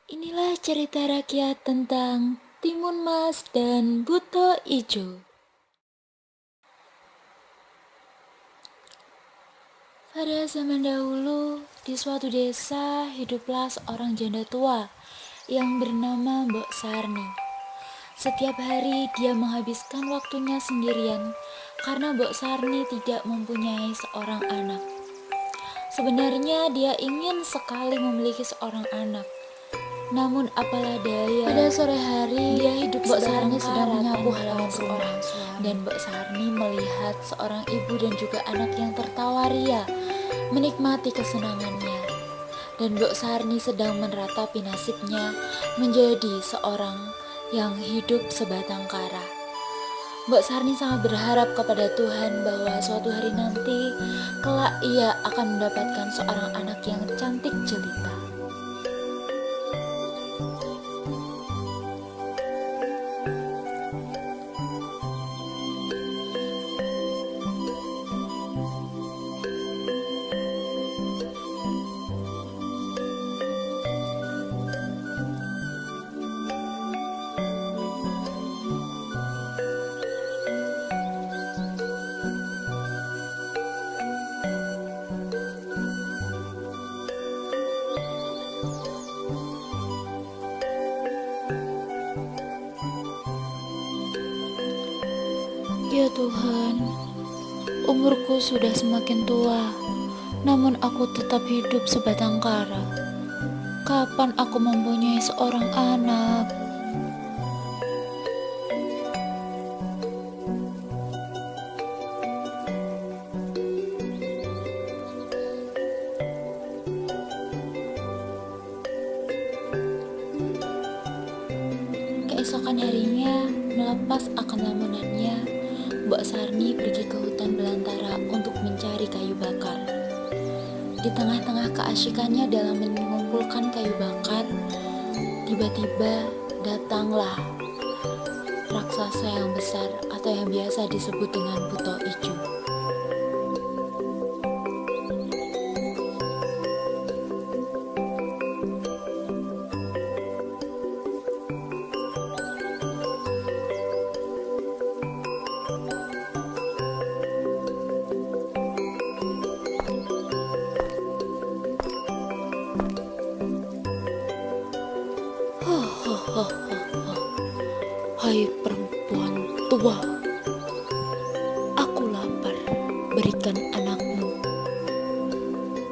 Inilah cerita rakyat tentang Timun Mas dan Buto Ijo. Pada zaman dahulu, di suatu desa hiduplah seorang janda tua yang bernama Mbok Sarni. Setiap hari dia menghabiskan waktunya sendirian karena Mbok Sarni tidak mempunyai seorang anak. Sebenarnya dia ingin sekali memiliki seorang anak. Namun apalah daya, pada sore hari dia hidup Mbok Sarni sedang menyapu halaman rumah dan Mbok Sarni melihat seorang ibu dan juga anak yang tertawa ria menikmati kesenangannya. Dan Mbok Sarni sedang meratapi nasibnya menjadi seorang yang hidup sebatang kara. Mbok Sarni sangat berharap kepada Tuhan bahwa suatu hari nanti kelak ia akan mendapatkan seorang anak yang cantik jelita. Ya Tuhan, umurku sudah semakin tua, namun aku tetap hidup sebatang kara. Kapan aku mempunyai seorang anak? Keesokan harinya, melepas akan lamunannya, Mbok Sarni pergi ke hutan belantara untuk mencari kayu bakar. Di tengah-tengah keasyikannya dalam mengumpulkan kayu bakar, tiba-tiba datanglah raksasa yang besar atau yang biasa disebut dengan Buto Ijo. Hai perempuan tua, aku lapar, berikan anakmu.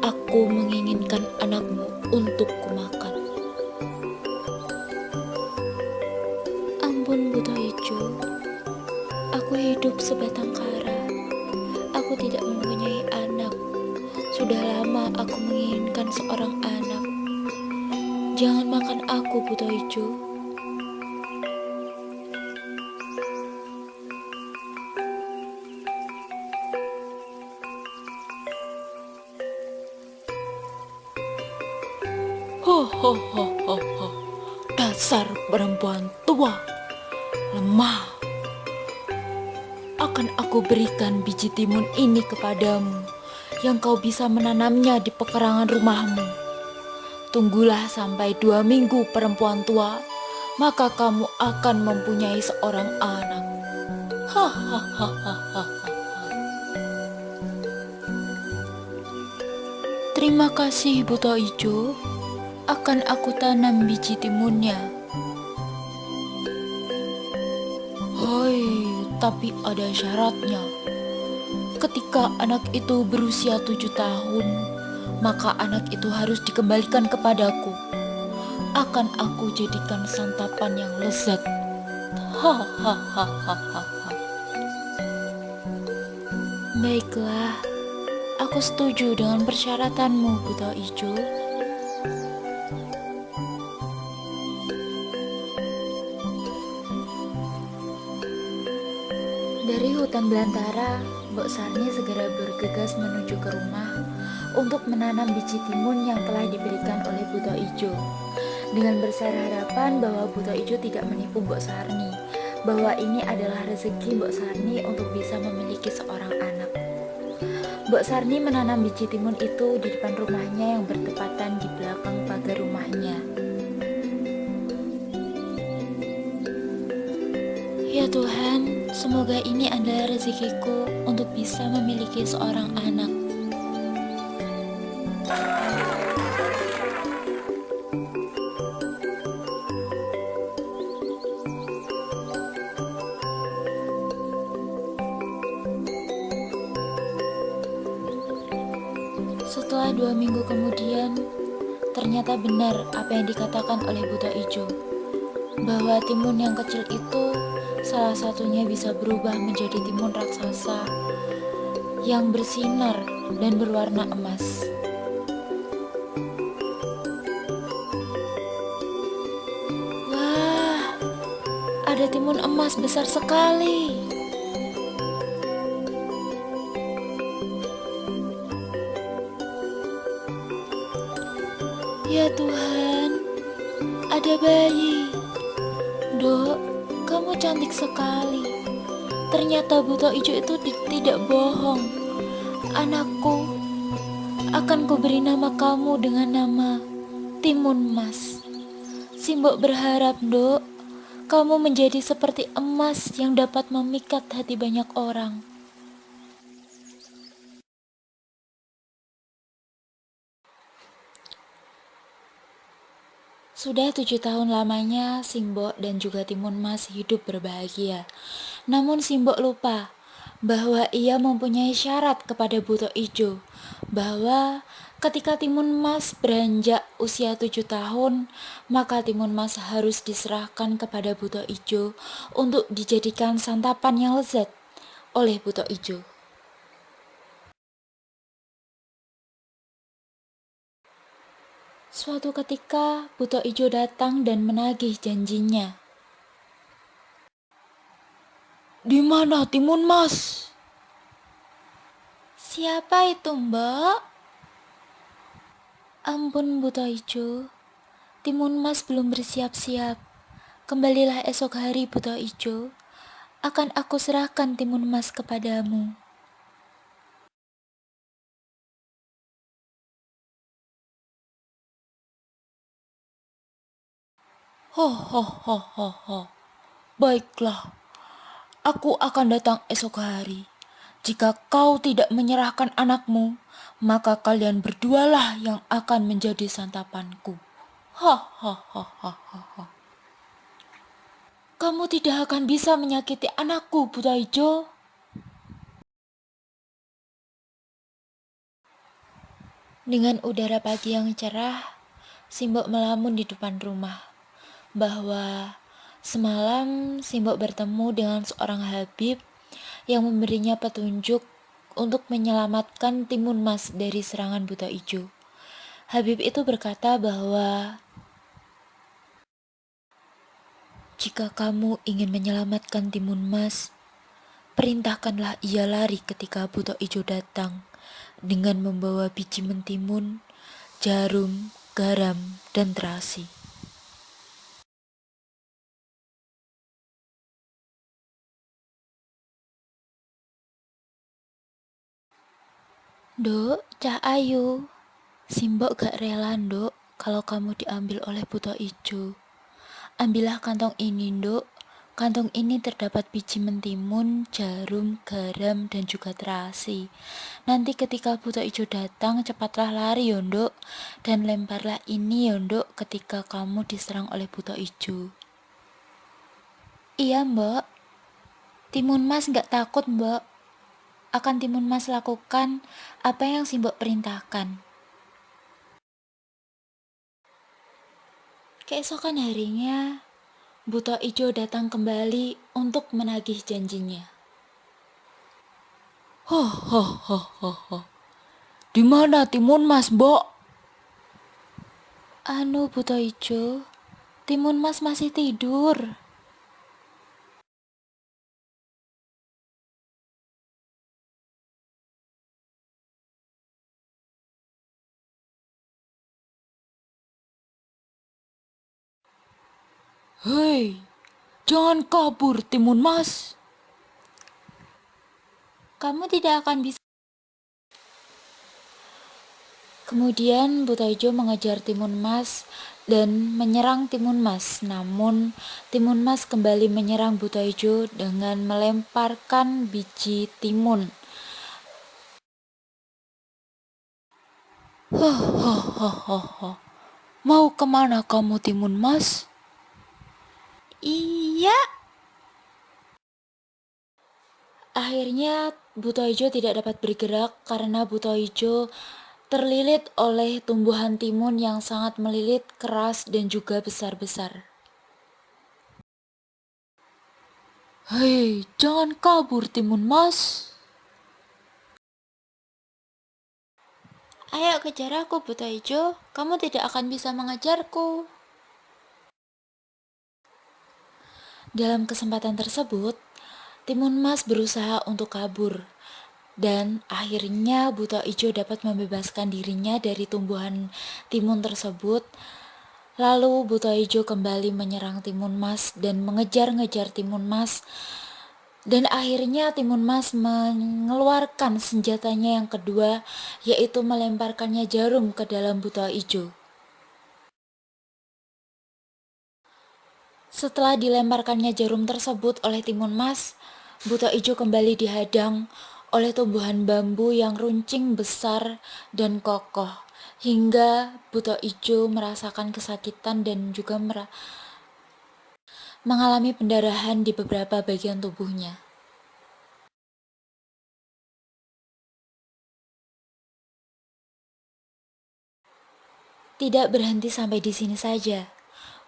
Aku menginginkan anakmu untuk kumakan. Ampun Buto Ijo, aku hidup sebatang kara. Aku tidak mempunyai anak. Sudah lama aku menginginkan seorang anak. Jangan makan aku, Buto Ijo. Ho ho ho ho ho. Dasar perempuan tua, lemah. Akan aku berikan biji timun ini kepadamu, yang kau bisa menanamnya di pekarangan rumahmu. Tunggulah sampai 2 minggu perempuan tua, maka kamu akan mempunyai seorang anak. Hahaha. Terima kasih Buto Ijo, akan aku tanam biji timunnya. Hai, tapi ada syaratnya. Ketika anak itu berusia 7 tahun, maka anak itu harus dikembalikan kepadaku. Akan aku jadikan santapan yang lezat. Hahaha. Baiklah, aku setuju dengan persyaratanmu, Buto Ijo. Dari hutan belantara, Mbok Sarni segera bergegas menuju ke rumah untuk menanam biji timun yang telah diberikan oleh Buto Ijo. Dengan besar harapan bahwa Buto Ijo tidak menipu Mbok Sarni, bahwa ini adalah rezeki Mbok Sarni untuk bisa memiliki seorang anak. Mbok Sarni menanam biji timun itu di depan rumahnya yang bertepatan di belakang pagar rumahnya. Semoga ini adalah rezekiku untuk bisa memiliki seorang anak. Setelah 2 minggu kemudian, ternyata benar apa yang dikatakan oleh buta ijo, bahwa timun yang kecil itu salah satunya bisa berubah menjadi timun raksasa yang bersinar dan berwarna emas. Wah, ada timun emas besar sekali. Ya Tuhan, ada bayi. Dok, kamu cantik sekali. Ternyata buta ijo itu tidak bohong. Anakku, akan kuberi nama kamu dengan nama Timun Mas. Simbok berharap, Dok, kamu menjadi seperti emas yang dapat memikat hati banyak orang. Sudah 7 tahun lamanya Simbok dan juga Timun Mas hidup berbahagia. Namun Simbok lupa bahwa ia mempunyai syarat kepada buta ijo, bahwa ketika Timun Mas beranjak usia 7 tahun, maka Timun Mas harus diserahkan kepada buta ijo untuk dijadikan santapan yang lezat oleh buta ijo. Suatu ketika, buta ijo datang dan menagih janjinya. "Di mana Timun Mas?" "Siapa itu, Mbak?" "Ampun, buta ijo, Timun Mas belum bersiap-siap. Kembalilah esok hari, buta ijo. Akan aku serahkan Timun Mas kepadamu." "Ho ho ho ho ho. Baiklah, aku akan datang esok hari. Jika kau tidak menyerahkan anakmu, maka kalian berdualah yang akan menjadi santapanku." "Ha ha ha ha ha. Kamu tidak akan bisa menyakiti anakku, buta ijo." Dengan udara pagi yang cerah, Simbok melamun di depan rumah, bahwa semalam Simbok bertemu dengan seorang Habib yang memberinya petunjuk untuk menyelamatkan Timun Mas dari serangan buta ijo. Habib itu berkata bahwa jika kamu ingin menyelamatkan Timun Mas, perintahkanlah ia lari ketika buta ijo datang dengan membawa biji mentimun, jarum, garam, dan terasi. "Dok, Cah Ayu, Simbok gak rela, Dok, kalau kamu diambil oleh buta ijo. Ambillah kantong ini, Dok. Kantong ini terdapat biji mentimun, jarum, garam, dan juga terasi. Nanti ketika buta ijo datang, cepatlah lari, Yondok, dan lemparlah ini, Yondok, ketika kamu diserang oleh buta ijo." "Iya, Mbak. Timun Mas gak takut, Mbak. Akan Timun Mas lakukan apa yang Simbok perintahkan." Keesokan harinya, buta ijo datang kembali untuk menagih janjinya. "Ho ho ho ho ho. Di mana Timun Mas, Mbok?" "Anu, buta ijo, Timun Mas masih tidur." "Hei, jangan kabur, Timun Mas. Kamu tidak akan bisa." Kemudian Buta Ijo mengejar Timun Mas dan menyerang Timun Mas. Namun Timun Mas kembali menyerang Buta Ijo dengan melemparkan biji timun. Hahaha. Mau kemana kamu Timun Mas? Iya. Akhirnya Buta Ijo tidak dapat bergerak karena Buta Ijo terlilit oleh tumbuhan timun yang sangat melilit, keras, dan juga besar-besar. Hei, jangan kabur Timun Mas. Ayo kejar aku Buta Ijo, kamu tidak akan bisa mengejarku. Dalam kesempatan tersebut, Timun Mas berusaha untuk kabur. Dan akhirnya Buta Ijo dapat membebaskan dirinya dari tumbuhan timun tersebut. Lalu Buta Ijo kembali menyerang Timun Mas dan mengejar-ngejar Timun Mas. Dan akhirnya Timun Mas mengeluarkan senjatanya yang kedua, yaitu melemparkannya jarum ke dalam Buta Ijo. Setelah dilemparkannya jarum tersebut oleh Timun Mas, Buta Ijo kembali dihadang oleh tumbuhan bambu yang runcing besar dan kokoh, hingga Buta Ijo merasakan kesakitan dan juga mengalami pendarahan di beberapa bagian tubuhnya. Tidak berhenti sampai di sini saja.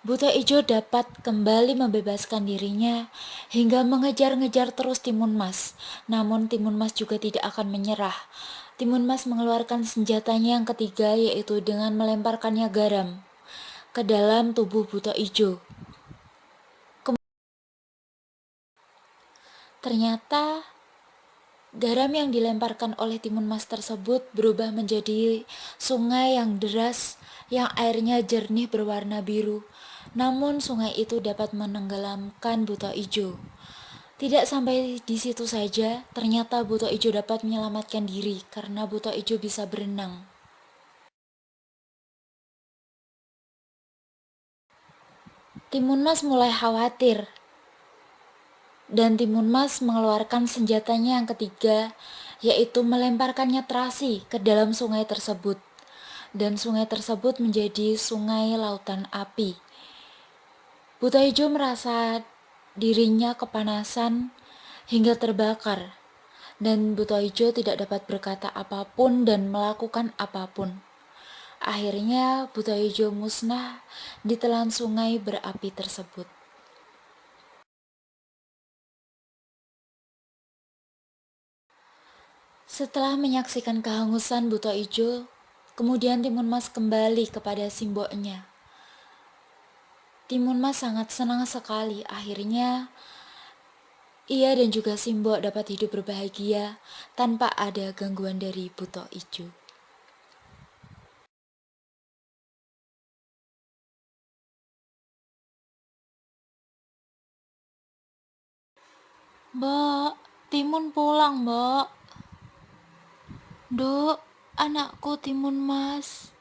Buta Ijo dapat kembali membebaskan dirinya hingga mengejar-ngejar terus Timun Mas. Namun Timun Mas juga tidak akan menyerah. Timun Mas mengeluarkan senjatanya yang ketiga, yaitu dengan melemparkannya garam ke dalam tubuh Buta Ijo. Ternyata garam yang dilemparkan oleh Timun Mas tersebut berubah menjadi sungai yang deras, yang airnya jernih berwarna biru. Namun sungai itu dapat menenggelamkan Buta Ijo. Tidak sampai di situ saja, ternyata Buta Ijo dapat menyelamatkan diri karena Buta Ijo bisa berenang. Timun Mas mulai khawatir, dan Timun Mas mengeluarkan senjatanya yang ketiga, yaitu melemparkannya terasi ke dalam sungai tersebut. Dan sungai tersebut menjadi sungai lautan api. Buta Ijo merasa dirinya kepanasan hingga terbakar. Dan Buta Ijo tidak dapat berkata apapun dan melakukan apapun. Akhirnya Buta Ijo musnah di telan sungai berapi tersebut. Setelah menyaksikan kehangusan Buta Ijo, kemudian Timun Mas kembali kepada simboknya. Timun Mas sangat senang sekali. Akhirnya ia dan juga Simbok dapat hidup berbahagia tanpa ada gangguan dari Buta Ijo. Mbak, Timun pulang, Mbak. Dok, anakku Timun Mas.